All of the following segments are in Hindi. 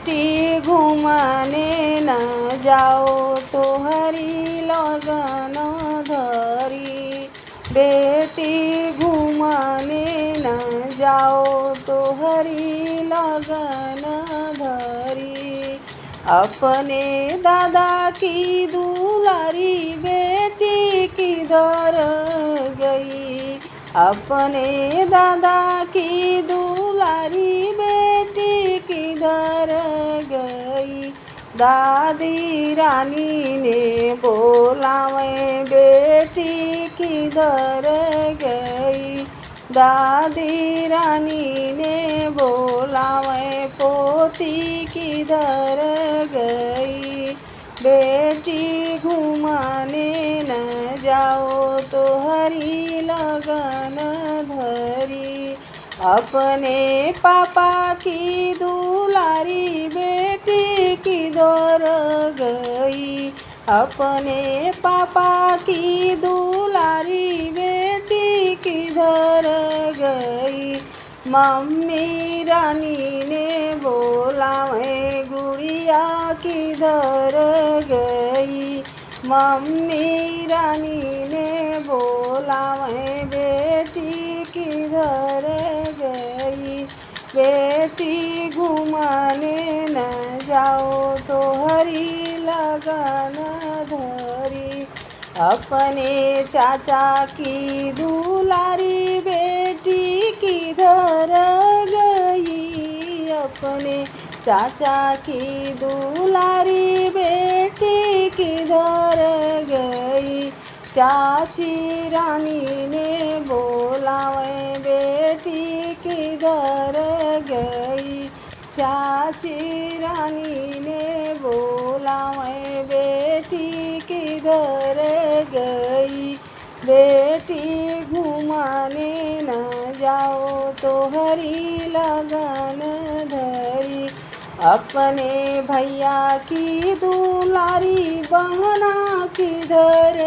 बेटी घुमाने न जाओ तो हरी लगन धरी। बेटी घुमाने न जाओ तो हरी लगन धरी। अपने दादा की दुलारी बेटी किधर गई। अपने दादा की दुलारी बेटी किधर गई। दादी रानी ने बोलावे बेटी किधर गई। दादी रानी ने बोलावे पोती किधर गई। बेटी घुमाने न जाओ तो हरी लगन धरी। अपने पापा की दुलारी बेटी किधर गई। अपने पापा की दुलारी बेटी किधर गई। मम्मी रानी ने बोलावे गुड़िया किधर गई। मम्मी रानी ने बोलावे बेटी किधर गई। बेटी घुमाने न जाओ तो हरी लगन धरी। अपने चाचा की दुलारी बेटी किधर गई। अपने चाचा की दुलारी बेटी किधर गई। चाची रानी ने बोलावे बेटी किधर गई। चाची रानी ने बोलावे बेटी किधर गई। बेटी घुमाने न जाओ तो हरी लगन धरी। अपने भैया की दुलारी बहना किधर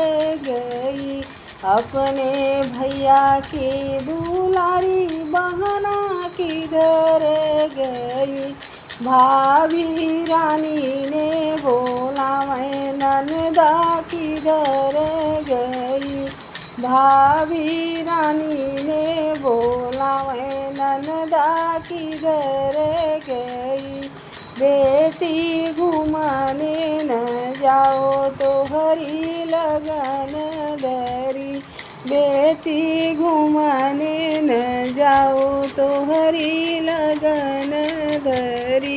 गई। अपने भैया की दुलारी बहना किधर गई। भाभी रानी ने बोलावे ननदा किधर गई। भाभी रानी ने बोलावे ननदा किधर गई। बेटी घुमाने न जाओ तो हरी लगन धरी। बेटी घुमाने न जाओ तो हरी लगन धरी।